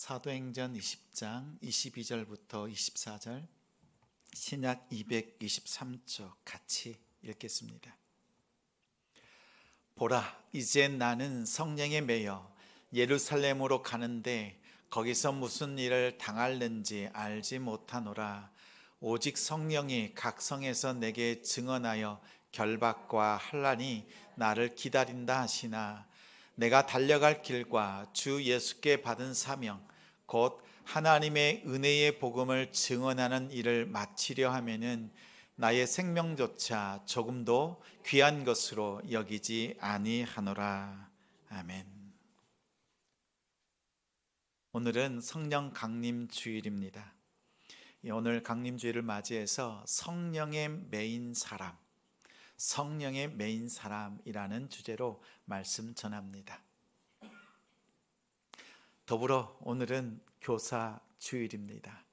사도행전 20장 22절부터 24절 신약 223쪽 같이 읽겠습니다. 보라, 이제 나는 성령에 매여 예루살렘으로 가는데 거기서 무슨 일을 당할는지 알지 못하노라. 오직 성령이 각 성에서 내게 증언하여 결박과 환난이 나를 기다린다 하시나 내가 달려갈 길과 주 예수께 받은 사명 곧 하나님의 은혜의 복음을 증언하는 일을 마치려 하면은 나의 생명조차 조금도 귀한 것으로 여기지 아니하노라. 아멘. 오늘은 성령 강림 주일입니다. 오늘 강림 주일을 맞이해서 성령에 매인 사람, 성령에 매인 사람이라는 주제로 말씀 전합니다. 더불어 오늘은 교사 주일입니다.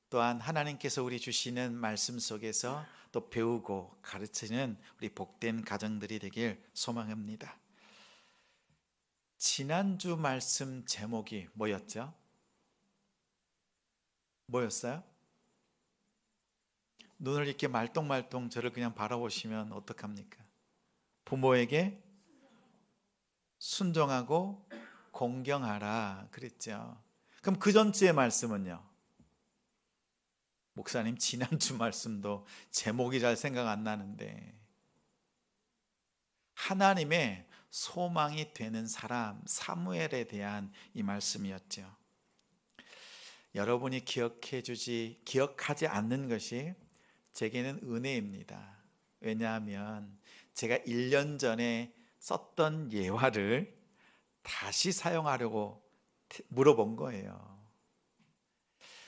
또한 하나님께서 우리 주시는 말씀 속에서 또 배우고 가르치는 우리 복된 가정들이 되길 소망합니다. 지난주 말씀 제목이 뭐였죠? 뭐였어요? 눈을 이렇게 말똥말똥 저를 그냥 바라보시면 어떡합니까? 부모에게 순종하고 공경하라 그랬죠. 그럼 그 전주의 말씀은요? 목사님 지난주 말씀도 제목이 잘 생각 안 나는데 하나님의 소망이 되는 사람 사무엘에 대한 이 말씀이었죠. 여러분이 기억하지 않는 것이 제게는 은혜입니다. 왜냐하면 제가 1년 전에 썼던 예화를 다시 사용하려고 물어본 거예요.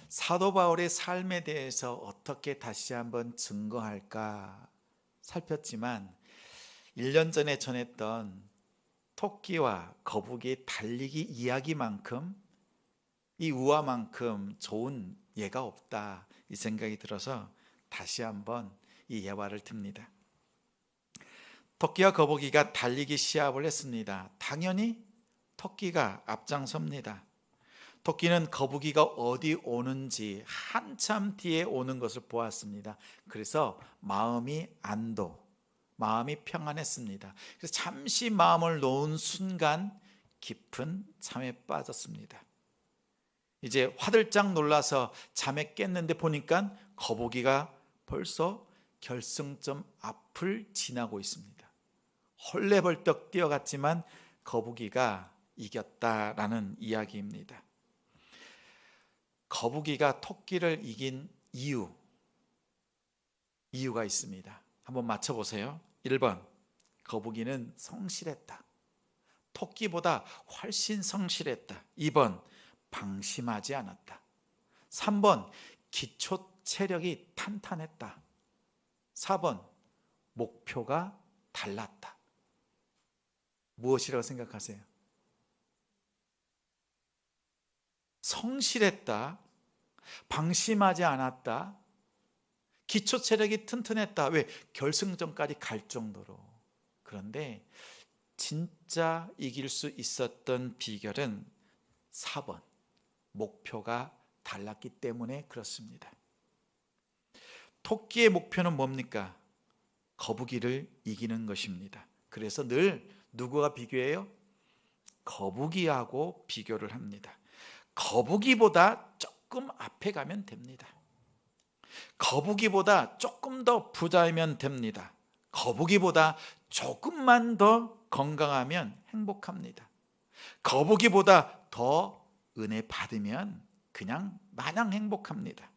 사도 바울의 삶에 대해서 어떻게 다시 한번 증거할까 살폈지만 1년 전에 전했던 토끼와 거북이 달리기 이야기만큼 이 우화만큼 좋은 예가 없다 이 생각이 들어서 다시 한번 이 예화를 듭니다. 토끼와 거북이가 달리기 시합을 했습니다. 당연히 토끼가 앞장섭니다. 토끼는 거북이가 어디 오는지 한참 뒤에 오는 것을 보았습니다. 그래서 마음이 평안했습니다. 그래서 잠시 마음을 놓은 순간 깊은 잠에 빠졌습니다. 이제 화들짝 놀라서 잠에 깼는데 보니까 거북이가 벌써 결승점 앞을 지나고 있습니다. 헐레벌떡 뛰어갔지만 거북이가 이겼다라는 이야기입니다. 거북이가 토끼를 이긴 이유가 있습니다. 한번 맞춰보세요. 1번, 거북이는 성실했다. 토끼보다 훨씬 성실했다. 2번, 방심하지 않았다. 3번, 기초 체력이 탄탄했다. 4번, 목표가 달랐다. 무엇이라고 생각하세요? 성실했다, 방심하지 않았다, 기초 체력이 튼튼했다. 왜? 결승점까지 갈 정도로. 그런데 진짜 이길 수 있었던 비결은 4번, 목표가 달랐기 때문에 그렇습니다. 토끼의 목표는 뭡니까? 거북이를 이기는 것입니다. 그래서 늘 누구와 비교해요? 거북이하고 비교를 합니다. 거북이보다 조금 앞에 가면 됩니다. 거북이보다 조금 더 부자이면 됩니다. 거북이보다 조금만 더 건강하면 행복합니다. 거북이보다 더 은혜 받으면 그냥 마냥 행복합니다.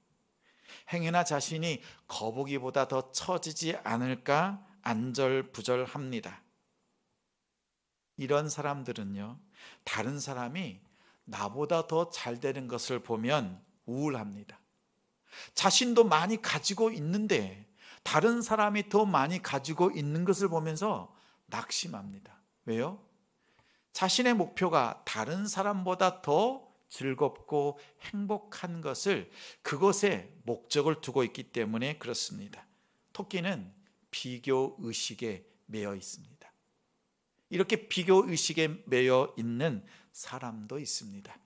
행여나 자신이 거북이보다 더 처지지 않을까 안절부절합니다. 이런 사람들은요, 다른 사람이 나보다 더 잘 되는 것을 보면 우울합니다. 자신도 많이 가지고 있는데 다른 사람이 더 많이 가지고 있는 것을 보면서 낙심합니다. 왜요? 자신의 목표가 다른 사람보다 더 즐겁고 행복한 것을, 그것에 목적을 두고 있기 때문에 그렇습니다. 토끼는 비교 의식에 매여 있습니다. 이렇게 비교 의식에 매여 있는 사람도 있습니다.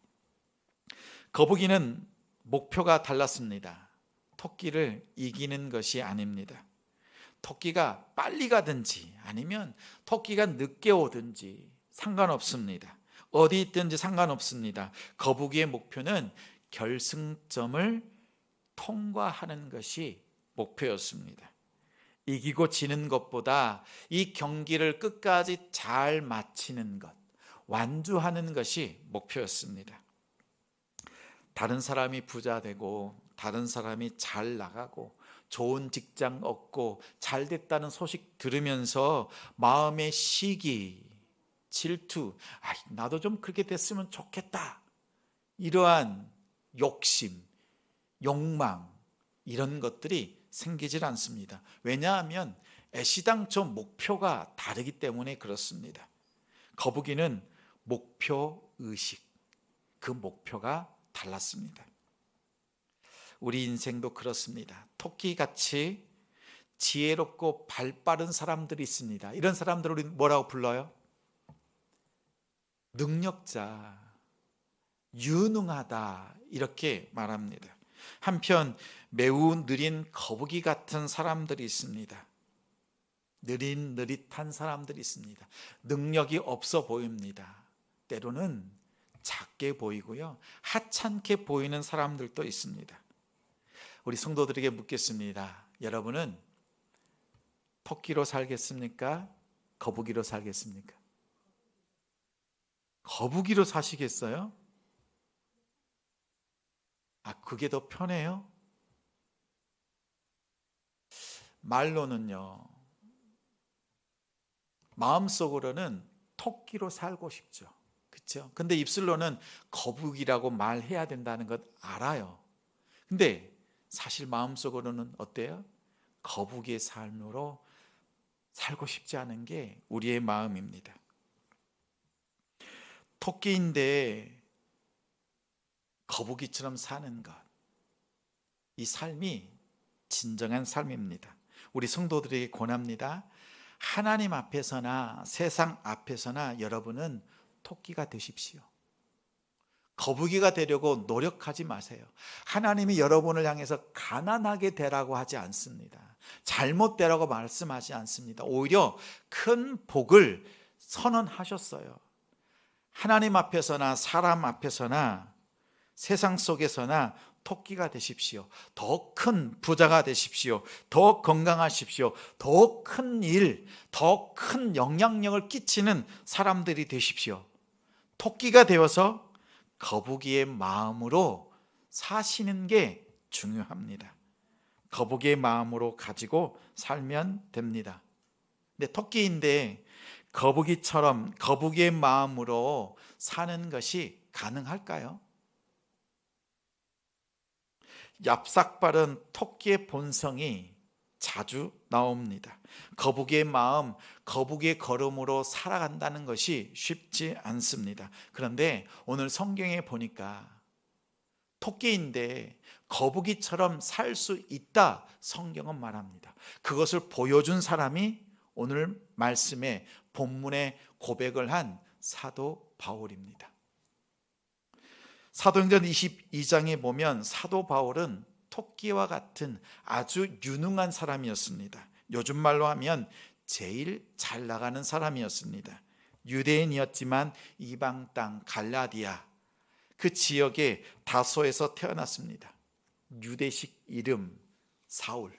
거북이는 목표가 달랐습니다. 토끼를 이기는 것이 아닙니다. 토끼가 빨리 가든지 아니면 토끼가 늦게 오든지 상관없습니다. 어디 있든지 상관없습니다. 거북이의 목표는 결승점을 통과하는 것이 목표였습니다. 이기고 지는 것보다 이 경기를 끝까지 잘 마치는 것, 완주하는 것이 목표였습니다. 다른 사람이 부자 되고 다른 사람이 잘 나가고 좋은 직장 얻고 잘 됐다는 소식 들으면서 마음의 시기, 질투, 나도 좀 그렇게 됐으면 좋겠다, 이러한 욕심, 욕망, 이런 것들이 생기질 않습니다. 왜냐하면 애시당초 목표가 다르기 때문에 그렇습니다. 거북이는 목표의식, 그 목표가 달랐습니다. 우리 인생도 그렇습니다. 토끼같이 지혜롭고 발빠른 사람들이 있습니다. 이런 사람들을 우리 뭐라고 불러요? 능력자, 유능하다, 이렇게 말합니다. 한편 매우 느린 거북이 같은 사람들이 있습니다. 느릿느릿한 사람들이 있습니다. 능력이 없어 보입니다. 때로는 작게 보이고요, 하찮게 보이는 사람들도 있습니다. 우리 성도들에게 묻겠습니다. 여러분은 토끼로 살겠습니까? 거북이로 살겠습니까? 거북이로 사시겠어요? 그게 더 편해요? 말로는요, 마음속으로는 토끼로 살고 싶죠. 그렇죠? 근데 입술로는 거북이라고 말해야 된다는 것 알아요. 근데 사실 마음속으로는 어때요? 거북이의 삶으로 살고 싶지 않은 게 우리의 마음입니다. 토끼인데 거북이처럼 사는 것, 이 삶이 진정한 삶입니다. 우리 성도들에게 권합니다. 하나님 앞에서나 세상 앞에서나 여러분은 토끼가 되십시오. 거북이가 되려고 노력하지 마세요. 하나님이 여러분을 향해서 가난하게 되라고 하지 않습니다. 잘못되라고 말씀하지 않습니다. 오히려 큰 복을 선언하셨어요. 하나님 앞에서나 사람 앞에서나 세상 속에서나 토끼가 되십시오. 더 큰 부자가 되십시오. 더 건강하십시오. 더 큰 일, 더 큰 영향력을 끼치는 사람들이 되십시오. 토끼가 되어서 거북이의 마음으로 사시는 게 중요합니다. 거북이의 마음으로 가지고 살면 됩니다. 근데 토끼인데 거북이처럼 거북이의 마음으로 사는 것이 가능할까요? 얍삭바른 토끼의 본성이 자주 나옵니다. 거북이의 마음, 거북이의 걸음으로 살아간다는 것이 쉽지 않습니다. 그런데 오늘 성경에 보니까 토끼인데 거북이처럼 살 수 있다, 성경은 말합니다. 그것을 보여준 사람이 오늘 말씀에 본문에 고백을 한 사도 바울입니다. 사도행전 22장에 보면 사도 바울은 토끼와 같은 아주 유능한 사람이었습니다. 요즘 말로 하면 제일 잘 나가는 사람이었습니다. 유대인이었지만 이방 땅 갈라디아 그 지역의 다소에서 태어났습니다. 유대식 이름 사울,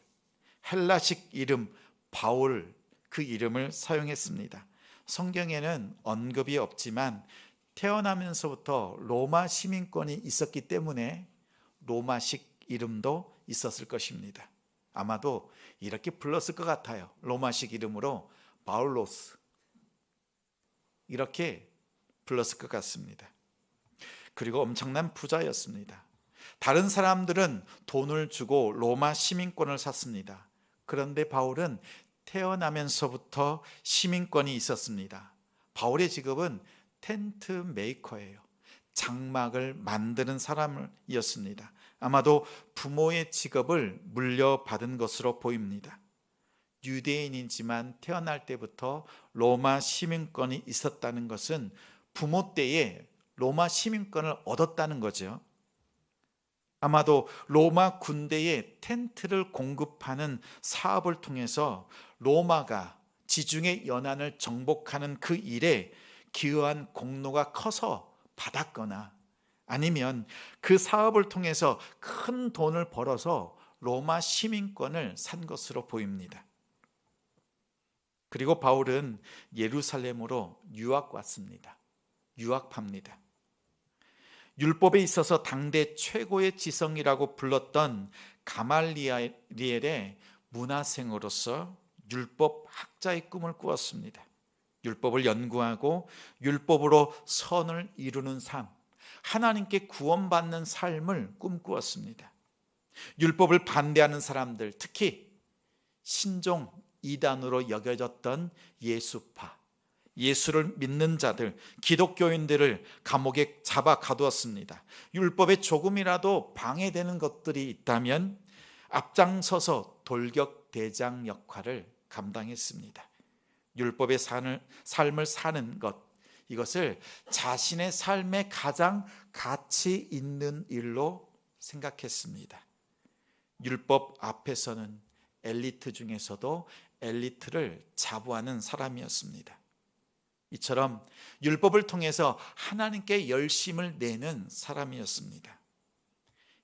헬라식 이름 바울, 그 이름을 사용했습니다. 성경에는 언급이 없지만 태어나면서부터 로마 시민권이 있었기 때문에 로마식 이름도 있었을 것입니다. 아마도 이렇게 불렀을 것 같아요. 로마식 이름으로 바울로스, 이렇게 불렀을 것 같습니다. 그리고 엄청난 부자였습니다. 다른 사람들은 돈을 주고 로마 시민권을 샀습니다. 그런데 바울은 태어나면서부터 시민권이 있었습니다. 바울의 직업은 텐트 메이커예요. 장막을 만드는 사람이었습니다. 아마도 부모의 직업을 물려받은 것으로 보입니다. 유대인이지만 태어날 때부터 로마 시민권이 있었다는 것은 부모 때에 로마 시민권을 얻었다는 거죠. 아마도 로마 군대에 텐트를 공급하는 사업을 통해서 로마가 지중해 연안을 정복하는 그 일에 기여한 공로가 커서 받았거나, 아니면 그 사업을 통해서 큰 돈을 벌어서 로마 시민권을 산 것으로 보입니다. 그리고 바울은 예루살렘으로 유학 왔습니다. 유학합니다. 율법에 있어서 당대 최고의 지성이라고 불렀던 가말리엘의 문화생으로서 율법 학자의 꿈을 꾸었습니다. 율법을 연구하고 율법으로 선을 이루는 삶, 하나님께 구원받는 삶을 꿈꾸었습니다. 율법을 반대하는 사람들, 특히 신종 이단으로 여겨졌던 예수파, 예수를 믿는 자들, 기독교인들을 감옥에 잡아 가두었습니다. 율법에 조금이라도 방해되는 것들이 있다면 앞장서서 돌격대장 역할을 감당했습니다. 율법의 삶을 사는 것, 이것을 자신의 삶에 가장 가치 있는 일로 생각했습니다. 율법 앞에서는 엘리트 중에서도 엘리트를 자부하는 사람이었습니다. 이처럼 율법을 통해서 하나님께 열심을 내는 사람이었습니다.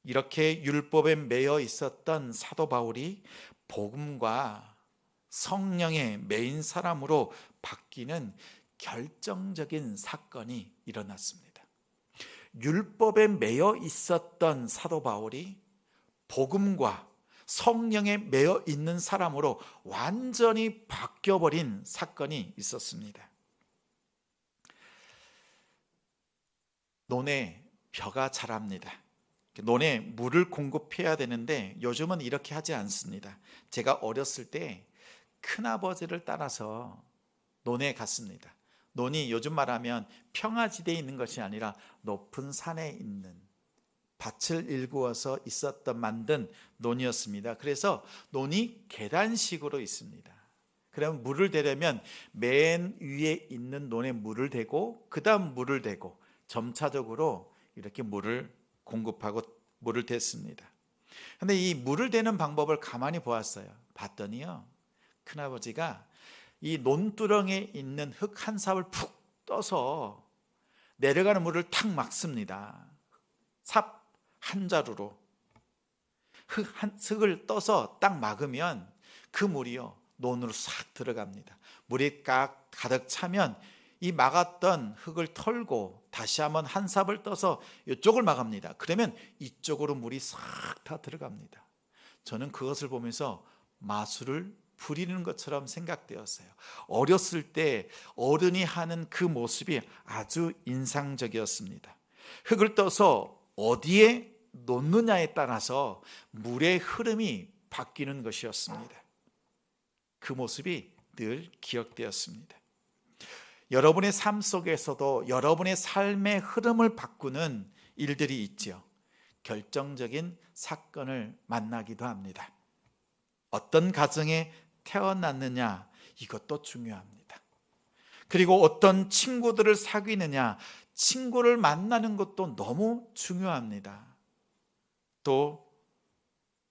이렇게 율법에 매여 있었던 사도 바울이 복음과 성령의 매인 사람으로 바뀌는 결정적인 사건이 일어났습니다. 율법에 매여 있었던 사도 바울이 복음과 성령에 매여 있는 사람으로 완전히 바뀌어버린 사건이 있었습니다. 논에 벼가 자랍니다. 논에 물을 공급해야 되는데 요즘은 이렇게 하지 않습니다. 제가 어렸을 때 큰아버지를 따라서 논에 갔습니다. 논이 요즘 말하면 평화지대에 있는 것이 아니라 높은 산에 있는 밭을 일구어서 만든 논이었습니다. 그래서 논이 계단식으로 있습니다. 그러면 물을 대려면 맨 위에 있는 논에 물을 대고 그 다음 물을 대고 점차적으로 이렇게 물을 공급하고 물을 댔습니다. 그런데 이 물을 대는 방법을 가만히 보았어요. 봤더니요, 큰아버지가 이 논두렁에 있는 흙 한 삽을 푹 떠서 내려가는 물을 탁 막습니다. 삽 한 자루로 흙을 떠서 딱 막으면 그 물이요 논으로 싹 들어갑니다. 물이 가득 차면 이 막았던 흙을 털고 다시 한번 한 삽을 떠서 이쪽을 막합니다. 그러면 이쪽으로 물이 싹 다 들어갑니다. 저는 그것을 보면서 마술을 부리는 것처럼 생각되었어요. 어렸을 때 어른이 하는 그 모습이 아주 인상적이었습니다. 흙을 떠서 어디에 놓느냐에 따라서 물의 흐름이 바뀌는 것이었습니다. 그 모습이 늘 기억되었습니다. 여러분의 삶 속에서도 여러분의 삶의 흐름을 바꾸는 일들이 있죠. 결정적인 사건을 만나기도 합니다. 어떤 가정에 태어났느냐, 이것도 중요합니다. 그리고 어떤 친구들을 사귀느냐, 친구를 만나는 것도 너무 중요합니다. 또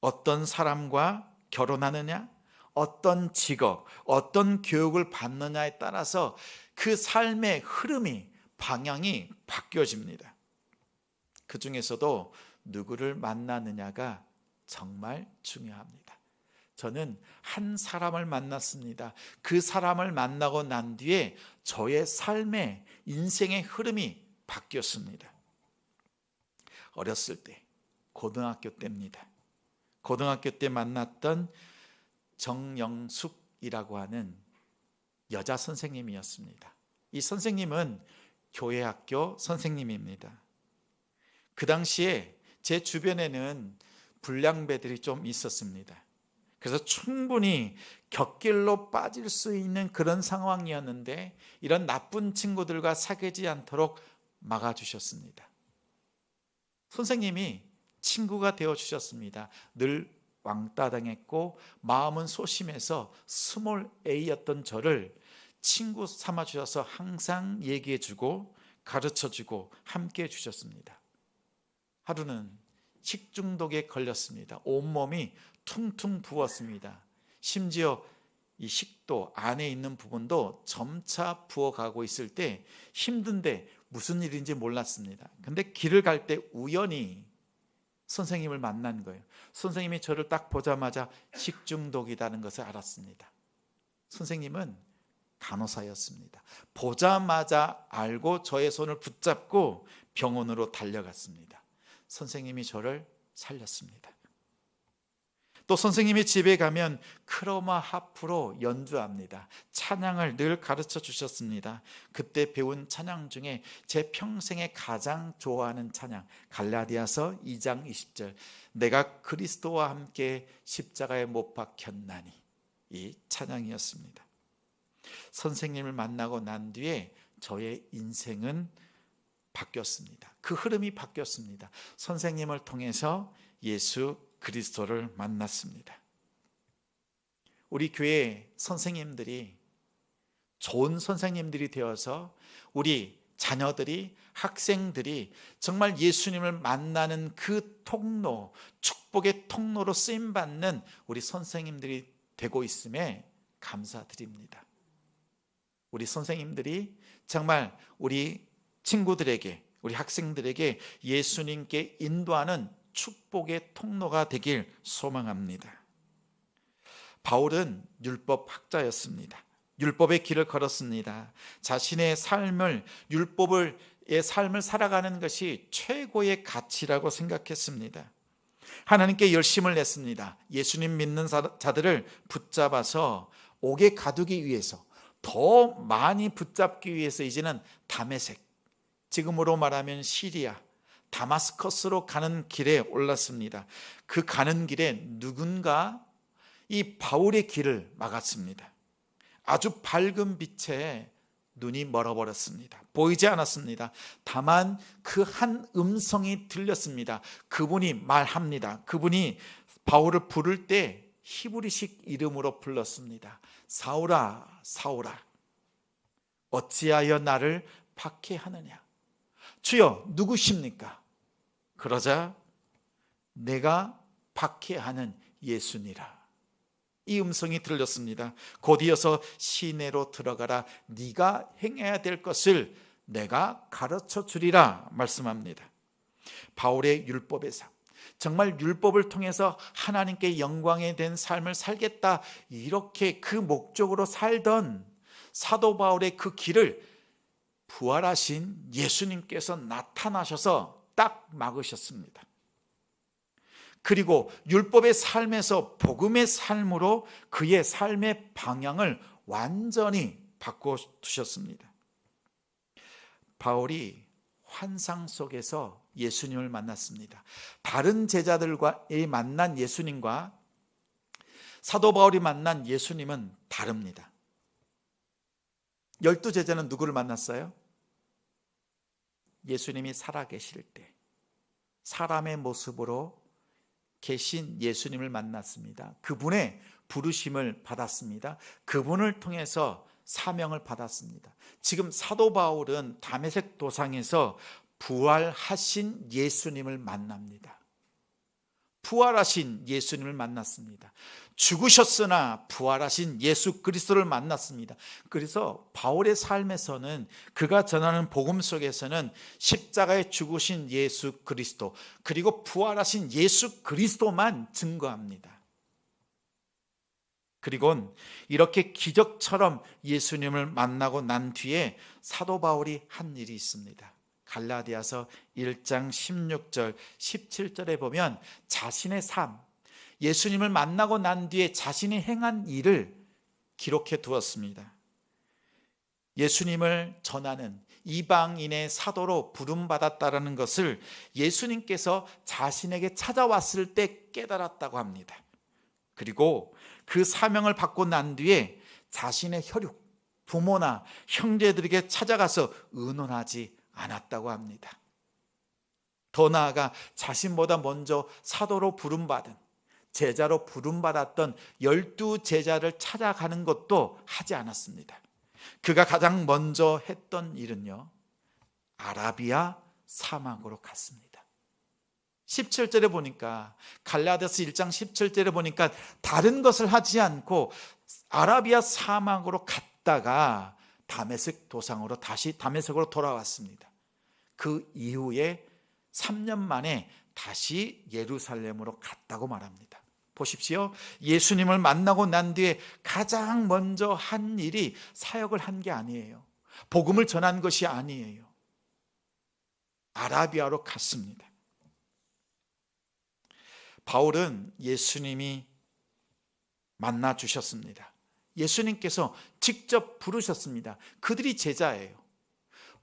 어떤 사람과 결혼하느냐, 어떤 직업, 어떤 교육을 받느냐에 따라서 그 삶의 흐름이, 방향이 바뀌어집니다. 그 중에서도 누구를 만나느냐가 정말 중요합니다. 저는 한 사람을 만났습니다. 그 사람을 만나고 난 뒤에 저의 삶의 인생의 흐름이 바뀌었습니다. 어렸을 때, 고등학교 때입니다. 고등학교 때 만났던 정영숙이라고 하는 여자 선생님이었습니다. 이 선생님은 교회 학교 선생님입니다. 그 당시에 제 주변에는 불량배들이 좀 있었습니다. 그래서 충분히 곁길로 빠질 수 있는 그런 상황이었는데 이런 나쁜 친구들과 사귀지 않도록 막아주셨습니다. 선생님이 친구가 되어주셨습니다. 늘 왕따 당했고 마음은 소심해서 스몰 A였던 저를 친구 삼아주셔서 항상 얘기해주고 가르쳐주고 함께해 주셨습니다. 하루는 식중독에 걸렸습니다. 온몸이 퉁퉁 부었습니다. 심지어 이 식도 안에 있는 부분도 점차 부어가고 있을 때 힘든데 무슨 일인지 몰랐습니다. 근데 길을 갈 때 우연히 선생님을 만난 거예요. 선생님이 저를 딱 보자마자 식중독이라는 것을 알았습니다. 선생님은 간호사였습니다. 보자마자 알고 저의 손을 붙잡고 병원으로 달려갔습니다. 선생님이 저를 살렸습니다. 또 선생님이 집에 가면 크로마 하프로 연주합니다. 찬양을 늘 가르쳐 주셨습니다. 그때 배운 찬양 중에 제 평생에 가장 좋아하는 찬양, 갈라디아서 2장 20절, 내가 그리스도와 함께 십자가에 못 박혔나니, 이 찬양이었습니다. 선생님을 만나고 난 뒤에 저의 인생은 바뀌었습니다. 그 흐름이 바뀌었습니다. 선생님을 통해서 예수 그리스도를 만났습니다. 우리 교회 선생님들이 좋은 선생님들이 되어서 우리 자녀들이, 학생들이 정말 예수님을 만나는 그 통로, 축복의 통로로 쓰임받는 우리 선생님들이 되고 있음에 감사드립니다. 우리 선생님들이 정말 우리 친구들에게, 우리 학생들에게 예수님께 인도하는 축복의 통로가 되길 소망합니다. 바울은 율법학자였습니다. 율법의 길을 걸었습니다. 자신의 삶을, 율법의 삶을 살아가는 것이 최고의 가치라고 생각했습니다. 하나님께 열심을 냈습니다. 예수님 믿는 자들을 붙잡아서 옥에 가두기 위해서, 더 많이 붙잡기 위해서 이제는 다메섹, 지금으로 말하면 시리아, 다마스커스로 가는 길에 올랐습니다. 그 가는 길에 누군가 이 바울의 길을 막았습니다. 아주 밝은 빛에 눈이 멀어버렸습니다. 보이지 않았습니다. 다만 그 한 음성이 들렸습니다. 그분이 말합니다. 그분이 바울을 부를 때 히브리식 이름으로 불렀습니다. 사울아, 사울아, 어찌하여 나를 박해하느냐? 주여, 누구십니까? 그러자 내가 박해하는 예수니라, 이 음성이 들렸습니다. 곧 이어서 시내로 들어가라, 네가 행해야 될 것을 내가 가르쳐 주리라 말씀합니다. 바울의 율법의 삶, 정말 율법을 통해서 하나님께 영광에 된 삶을 살겠다, 이렇게 그 목적으로 살던 사도 바울의 그 길을 부활하신 예수님께서 나타나셔서 딱 막으셨습니다. 그리고 율법의 삶에서 복음의 삶으로 그의 삶의 방향을 완전히 바꿔두셨습니다. 바울이 환상 속에서 예수님을 만났습니다. 다른 제자들과 만난 예수님과 사도 바울이 만난 예수님은 다릅니다. 12제자는 누구를 만났어요? 예수님이 살아계실 때 사람의 모습으로 계신 예수님을 만났습니다. 그분의 부르심을 받았습니다. 그분을 통해서 사명을 받았습니다. 지금 사도 바울은 다메섹 도상에서 부활하신 예수님을 만납니다. 부활하신 예수님을 만났습니다. 죽으셨으나 부활하신 예수 그리스도를 만났습니다. 그래서 바울의 삶에서는, 그가 전하는 복음 속에서는 십자가에 죽으신 예수 그리스도, 그리고 부활하신 예수 그리스도만 증거합니다. 그리고 이렇게 기적처럼 예수님을 만나고 난 뒤에 사도 바울이 한 일이 있습니다. 갈라디아서 1장 16절 17절에 보면 자신의 삶, 예수님을 만나고 난 뒤에 자신이 행한 일을 기록해 두었습니다. 예수님을 전하는 이방인의 사도로 부름받았다는 것을 예수님께서 자신에게 찾아왔을 때 깨달았다고 합니다. 그리고 그 사명을 받고 난 뒤에 자신의 혈육, 부모나 형제들에게 찾아가서 의논하지 않았다고 합니다. 더 나아가 자신보다 먼저 사도로 부름받은, 제자로 부름받았던 12제자를 찾아가는 것도 하지 않았습니다. 그가 가장 먼저 했던 일은요, 아라비아 사막으로 갔습니다. 17절에 보니까, 갈라디아서 1장 17절에 보니까 다른 것을 하지 않고 아라비아 사막으로 갔다가 다메섹 도상으로 다시 다메섹으로 돌아왔습니다. 그 이후에 3년 만에 다시 예루살렘으로 갔다고 말합니다. 보십시오. 예수님을 만나고 난 뒤에 가장 먼저 한 일이 사역을 한 게 아니에요. 복음을 전한 것이 아니에요. 아라비아로 갔습니다. 바울은 예수님이 만나 주셨습니다. 예수님께서 직접 부르셨습니다. 그들이 제자예요.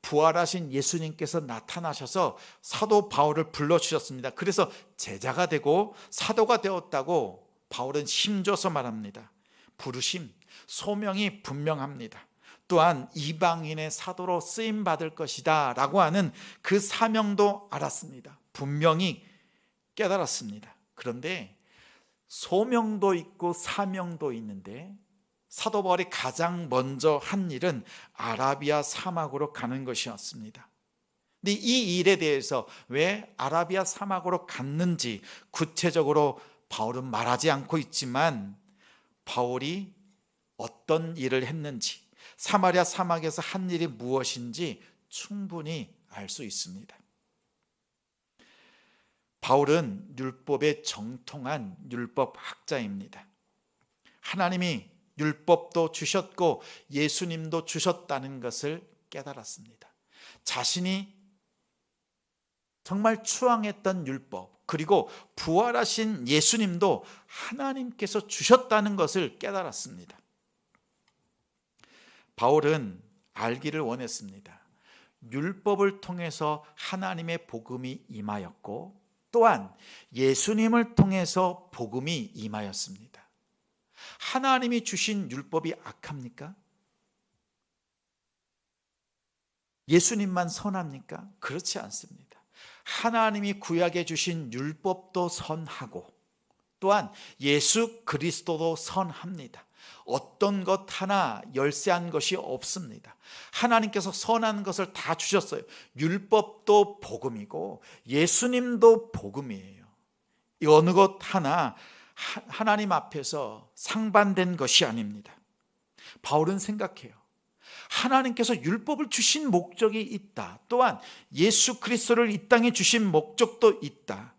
부활하신 예수님께서 나타나셔서 사도 바울을 불러주셨습니다. 그래서 제자가 되고 사도가 되었다고 바울은 힘줘서 말합니다. 부르심, 소명이 분명합니다. 또한 이방인의 사도로 쓰임받을 것이다 라고 하는 그 사명도 알았습니다. 분명히 깨달았습니다. 그런데 소명도 있고 사명도 있는데 사도 바울이 가장 먼저 한 일은 아라비아 사막으로 가는 것이었습니다. 근데 이 일에 대해서 왜 아라비아 사막으로 갔는지 구체적으로 바울은 말하지 않고 있지만 바울이 어떤 일을 했는지, 사마리아 사막에서 한 일이 무엇인지 충분히 알 수 있습니다. 바울은 율법에 정통한 율법학자입니다. 하나님이 율법도 주셨고 예수님도 주셨다는 것을 깨달았습니다. 자신이 정말 추앙했던 율법, 그리고 부활하신 예수님도 하나님께서 주셨다는 것을 깨달았습니다. 바울은 알기를 원했습니다. 율법을 통해서 하나님의 복음이 임하였고 또한 예수님을 통해서 복음이 임하였습니다. 하나님이 주신 율법이 악합니까? 예수님만 선합니까? 그렇지 않습니다. 하나님이 구약에 주신 율법도 선하고 또한 예수 그리스도도 선합니다. 어떤 것 하나 열세한 것이 없습니다. 하나님께서 선한 것을 다 주셨어요. 율법도 복음이고 예수님도 복음이에요. 이 어느 것 하나 하나님 앞에서 상반된 것이 아닙니다. 바울은 생각해요. 하나님께서 율법을 주신 목적이 있다. 또한 예수 그리스도를 이 땅에 주신 목적도 있다.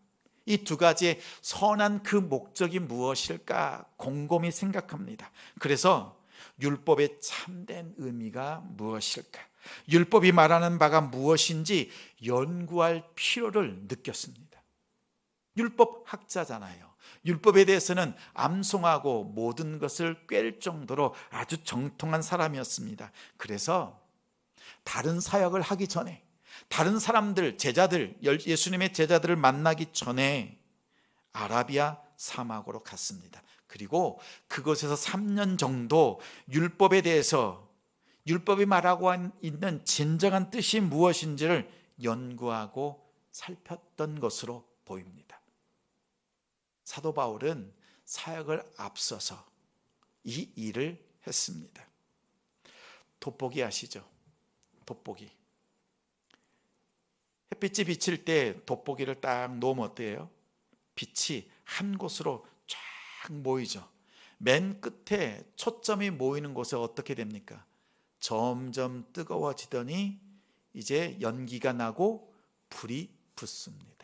이 두 가지의 선한 그 목적이 무엇일까 곰곰이 생각합니다. 그래서 율법의 참된 의미가 무엇일까? 율법이 말하는 바가 무엇인지 연구할 필요를 느꼈습니다. 율법 학자잖아요. 율법에 대해서는 암송하고 모든 것을 꿰을 정도로 아주 정통한 사람이었습니다. 그래서 다른 사역을 하기 전에, 다른 사람들, 제자들, 예수님의 제자들을 만나기 전에 아라비아 사막으로 갔습니다. 그리고 그곳에서 3년 정도 율법에 대해서, 율법이 말하고 있는 진정한 뜻이 무엇인지를 연구하고 살폈던 것으로 보입니다. 사도 바울은 사역을 앞서서 이 일을 했습니다. 돋보기 아시죠? 돋보기. 햇빛이 비칠 때 돋보기를 딱 놓으면 어때요? 빛이 한 곳으로 쫙 모이죠. 맨 끝에 초점이 모이는 곳에 어떻게 됩니까? 점점 뜨거워지더니 이제 연기가 나고 불이 붙습니다.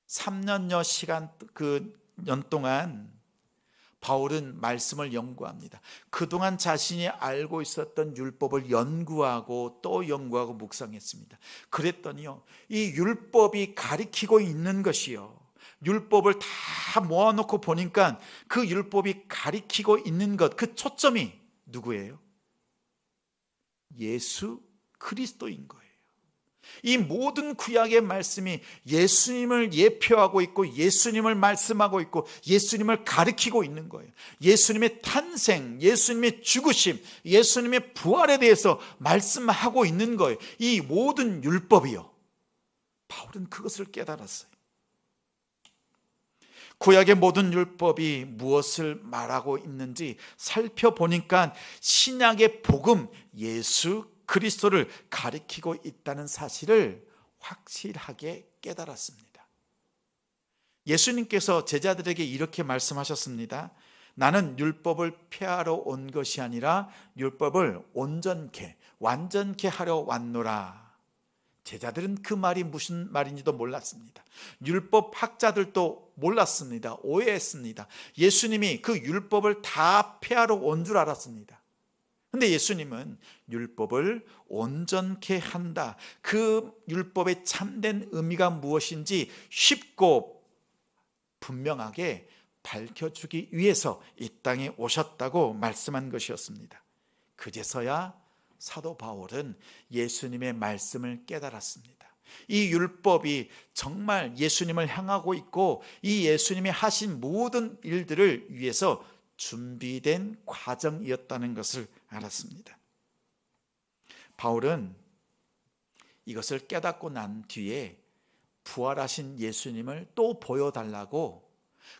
3년여 시간, 그 년 동안 바울은 말씀을 연구합니다. 그동안 자신이 알고 있었던 율법을 연구하고 또 연구하고 묵상했습니다. 그랬더니요, 이 율법이 가리키고 있는 것이요, 율법을 다 모아놓고 보니까 그 율법이 가리키고 있는 것, 그 초점이 누구예요? 예수 그리스도인 거예요. 이 모든 구약의 말씀이 예수님을 예표하고 있고 예수님을 말씀하고 있고 예수님을 가리키고 있는 거예요. 예수님의 탄생, 예수님의 죽으심, 예수님의 부활에 대해서 말씀하고 있는 거예요. 이 모든 율법이요. 바울은 그것을 깨달았어요. 구약의 모든 율법이 무엇을 말하고 있는지 살펴보니까 신약의 복음, 예수 그리스도를 가리키고 있다는 사실을 확실하게 깨달았습니다. 예수님께서 제자들에게 이렇게 말씀하셨습니다. 나는 율법을 폐하러 온 것이 아니라 율법을 온전케 완전케 하려 왔노라. 제자들은 그 말이 무슨 말인지도 몰랐습니다. 율법 학자들도 몰랐습니다. 오해했습니다. 예수님이 그 율법을 다 폐하러 온 줄 알았습니다. 근데 예수님은 율법을 온전케 한다. 그 율법의 참된 의미가 무엇인지 쉽고 분명하게 밝혀주기 위해서 이 땅에 오셨다고 말씀한 것이었습니다. 그제서야 사도 바울은 예수님의 말씀을 깨달았습니다. 이 율법이 정말 예수님을 향하고 있고 이 예수님이 하신 모든 일들을 위해서 준비된 과정이었다는 것을 알았습니다. 바울은 이것을 깨닫고 난 뒤에 부활하신 예수님을 또 보여달라고,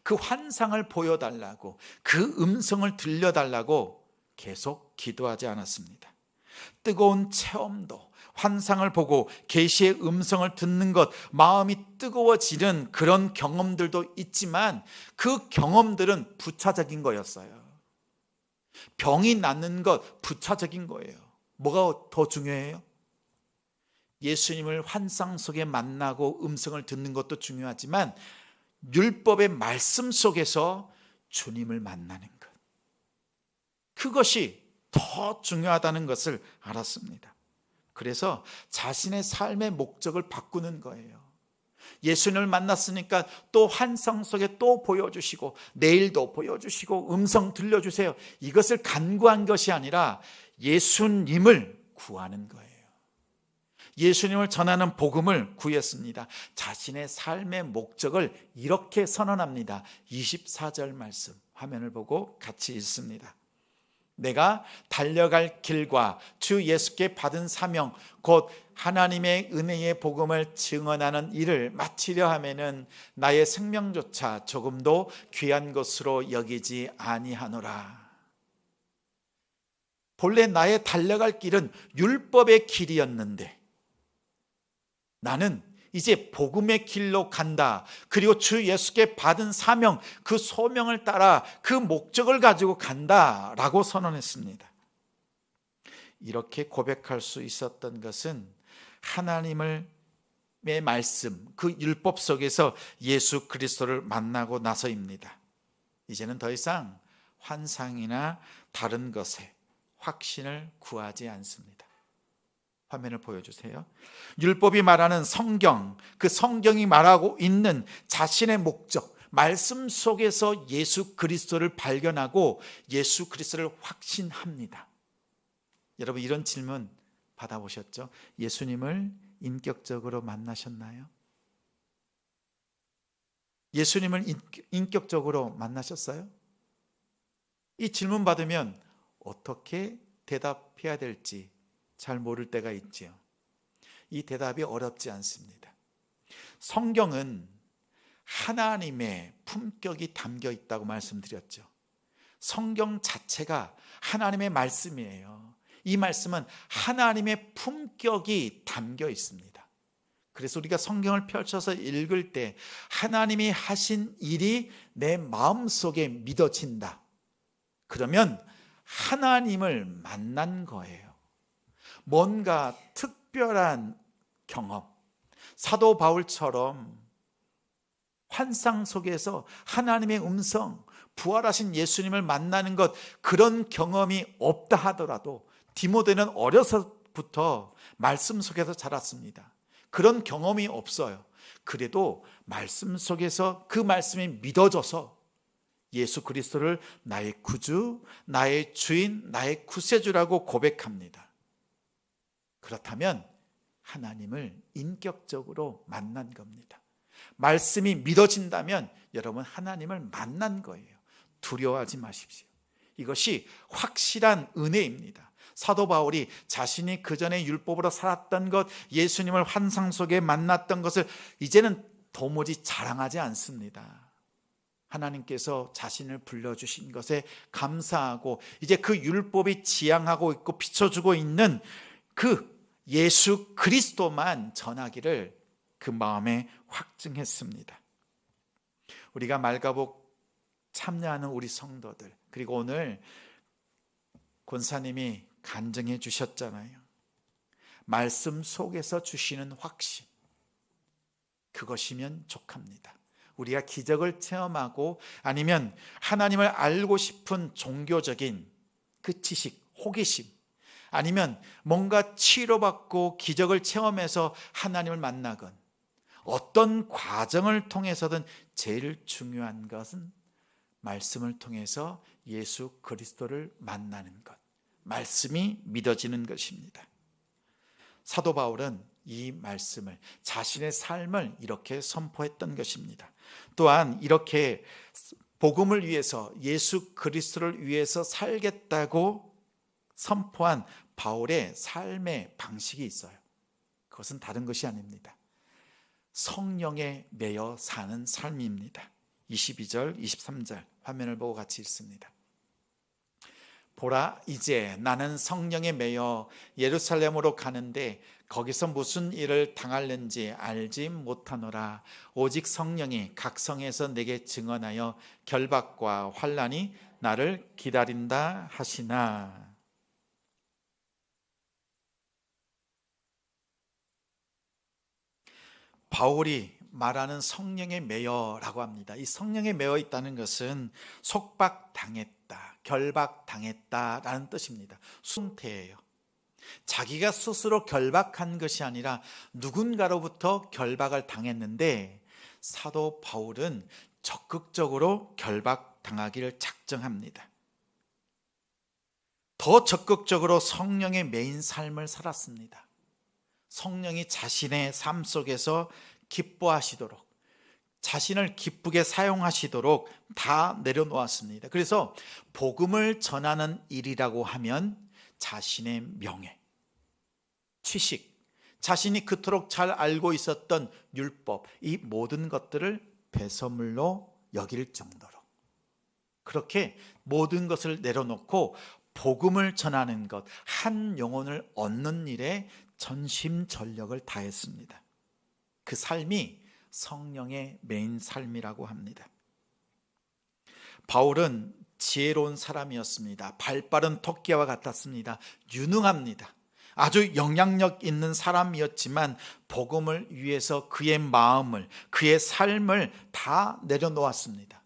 그 환상을 보여달라고, 그 음성을 들려달라고 계속 기도하지 않았습니다. 뜨거운 체험도, 환상을 보고 계시의 음성을 듣는 것, 마음이 뜨거워지는 그런 경험들도 있지만 그 경험들은 부차적인 거였어요. 병이 낫는 것 부차적인 거예요. 뭐가 더 중요해요? 예수님을 환상 속에 만나고 음성을 듣는 것도 중요하지만 율법의 말씀 속에서 주님을 만나는 것, 그것이 더 중요하다는 것을 알았습니다. 그래서 자신의 삶의 목적을 바꾸는 거예요. 예수님을 만났으니까 또 환상 속에 또 보여주시고 내일도 보여주시고 음성 들려주세요. 이것을 간구한 것이 아니라 예수님을 구하는 거예요. 예수님을 전하는 복음을 구했습니다. 자신의 삶의 목적을 이렇게 선언합니다. 24절 말씀 화면을 보고 같이 읽습니다. 내가 달려갈 길과 주 예수께 받은 사명 곧 하나님의 은혜의 복음을 증언하는 일을 마치려 하면은 나의 생명조차 조금도 귀한 것으로 여기지 아니하노라. 본래 나의 달려갈 길은 율법의 길이었는데 나는 이제 복음의 길로 간다. 그리고 주 예수께 받은 사명, 그 소명을 따라 그 목적을 가지고 간다라고 선언했습니다. 이렇게 고백할 수 있었던 것은 하나님의 말씀, 그 율법 속에서 예수 그리스도를 만나고 나서입니다. 이제는 더 이상 환상이나 다른 것에 확신을 구하지 않습니다. 화면을 보여주세요. 율법이 말하는 성경, 그 성경이 말하고 있는 자신의 목적, 말씀 속에서 예수 그리스도를 발견하고 예수 그리스도를 확신합니다. 여러분 이런 질문 받아보셨죠? 예수님을 인격적으로 만나셨나요? 예수님을 인격적으로 만나셨어요? 이 질문 받으면 어떻게 대답해야 될지 잘 모를 때가 있지요. 이 대답이 어렵지 않습니다. 성경은 하나님의 품격이 담겨 있다고 말씀드렸죠. 성경 자체가 하나님의 말씀이에요. 이 말씀은 하나님의 품격이 담겨 있습니다. 그래서 우리가 성경을 펼쳐서 읽을 때 하나님이 하신 일이 내 마음속에 믿어진다. 그러면 하나님을 만난 거예요. 뭔가 특별한 경험, 사도 바울처럼 환상 속에서 하나님의 음성, 부활하신 예수님을 만나는 것, 그런 경험이 없다 하더라도 디모데는 어려서부터 말씀 속에서 자랐습니다. 그런 경험이 없어요. 그래도 말씀 속에서 그 말씀이 믿어져서 예수 그리스도를 나의 구주, 나의 주인, 나의 구세주라고 고백합니다. 그렇다면 하나님을 인격적으로 만난 겁니다. 말씀이 믿어진다면 여러분 하나님을 만난 거예요. 두려워하지 마십시오. 이것이 확실한 은혜입니다. 사도 바울이 자신이 그전에 율법으로 살았던 것, 예수님을 환상 속에 만났던 것을 이제는 도무지 자랑하지 않습니다. 하나님께서 자신을 불러주신 것에 감사하고 이제 그 율법이 지향하고 있고 비춰주고 있는 그 예수 그리스도만 전하기를 그 마음에 확증했습니다. 우리가 말가복 참여하는 우리 성도들, 그리고 오늘 권사님이 간증해 주셨잖아요. 말씀 속에서 주시는 확신, 그것이면 족합니다. 우리가 기적을 체험하고 아니면 하나님을 알고 싶은 종교적인 그 지식, 호기심, 아니면 뭔가 치료받고 기적을 체험해서 하나님을 만나건 어떤 과정을 통해서든 제일 중요한 것은 말씀을 통해서 예수 그리스도를 만나는 것, 말씀이 믿어지는 것입니다. 사도 바울은 이 말씀을, 자신의 삶을 이렇게 선포했던 것입니다. 또한 이렇게 복음을 위해서, 예수 그리스도를 위해서 살겠다고 선포한 바울의 삶의 방식이 있어요. 그것은 다른 것이 아닙니다. 성령에 매여 사는 삶입니다. 22절, 23절 화면을 보고 같이 읽습니다. 보라, 이제 나는 성령에 매여 예루살렘으로 가는데 거기서 무슨 일을 당할는지 알지 못하노라. 오직 성령이 각 성에서 내게 증언하여 결박과 환난이 나를 기다린다 하시나. 바울이 말하는 성령에 매여라고 합니다. 이 성령에 매여 있다는 것은 속박당했다, 결박당했다라는 뜻입니다. 상태예요. 자기가 스스로 결박한 것이 아니라 누군가로부터 결박을 당했는데 사도 바울은 적극적으로 결박당하기를 작정합니다. 더 적극적으로 성령에 매인 삶을 살았습니다. 성령이 자신의 삶 속에서 기뻐하시도록, 자신을 기쁘게 사용하시도록 다 내려놓았습니다. 그래서 복음을 전하는 일이라고 하면 자신의 명예, 취식, 자신이 그토록 잘 알고 있었던 율법, 이 모든 것들을 배설물로 여길 정도로 그렇게 모든 것을 내려놓고 복음을 전하는 것, 한 영혼을 얻는 일에 전심전력을 다했습니다. 그 삶이 성령의 매인 삶이라고 합니다. 바울은 지혜로운 사람이었습니다. 발빠른 토끼와 같았습니다. 유능합니다. 아주 영향력 있는 사람이었지만 복음을 위해서 그의 마음을, 그의 삶을 다 내려놓았습니다.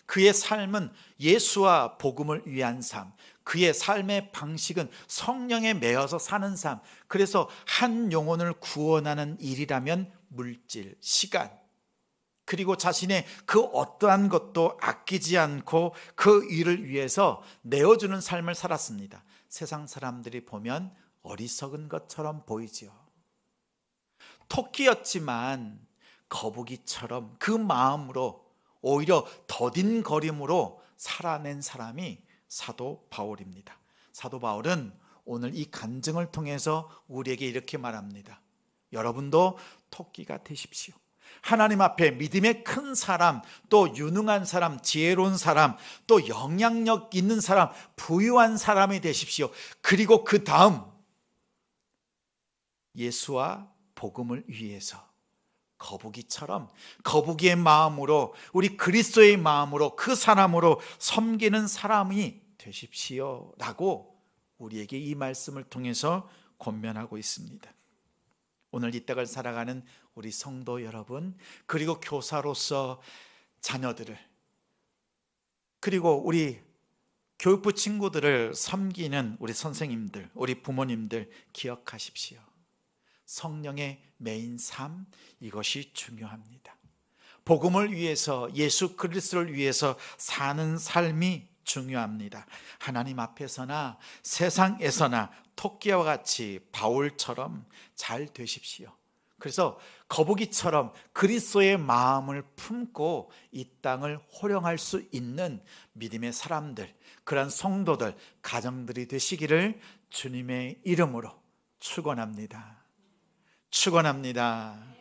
그의 삶은 예수와 복음을 위한 삶, 그의 삶의 방식은 성령에 매여서 사는 삶. 그래서 한 영혼을 구원하는 일이라면 물질, 시간, 그리고 자신의 그 어떠한 것도 아끼지 않고 그 일을 위해서 내어주는 삶을 살았습니다. 세상 사람들이 보면 어리석은 것처럼 보이지요. 토끼였지만 거북이처럼 그 마음으로 오히려 더딘거림으로 살아낸 사람이 사도 바울입니다. 사도 바울은 오늘 이 간증을 통해서 우리에게 이렇게 말합니다. 여러분도 토끼가 되십시오. 하나님 앞에 믿음의 큰 사람, 또 유능한 사람, 지혜로운 사람, 또 영향력 있는 사람, 부유한 사람이 되십시오. 그리고 그 다음 예수와 복음을 위해서 거북이처럼, 거북이의 마음으로, 우리 그리스도의 마음으로, 그 사람으로 섬기는 사람이 되십시오 라고 우리에게 이 말씀을 통해서 권면하고 있습니다. 오늘 이 땅을 살아가는 우리 성도 여러분, 그리고 교사로서 자녀들을, 그리고 우리 교육부 친구들을 섬기는 우리 선생님들, 우리 부모님들 기억하십시오. 성령의 매인 삶, 이것이 중요합니다. 복음을 위해서, 예수 그리스도를 위해서 사는 삶이 중요합니다. 하나님 앞에서나 세상에서나 토끼와 같이 바울처럼 잘 되십시오. 그래서 거북이처럼 그리스도의 마음을 품고 이 땅을 호령할 수 있는 믿음의 사람들, 그러한 성도들, 가정들이 되시기를 주님의 이름으로 축원합니다. 축원합니다.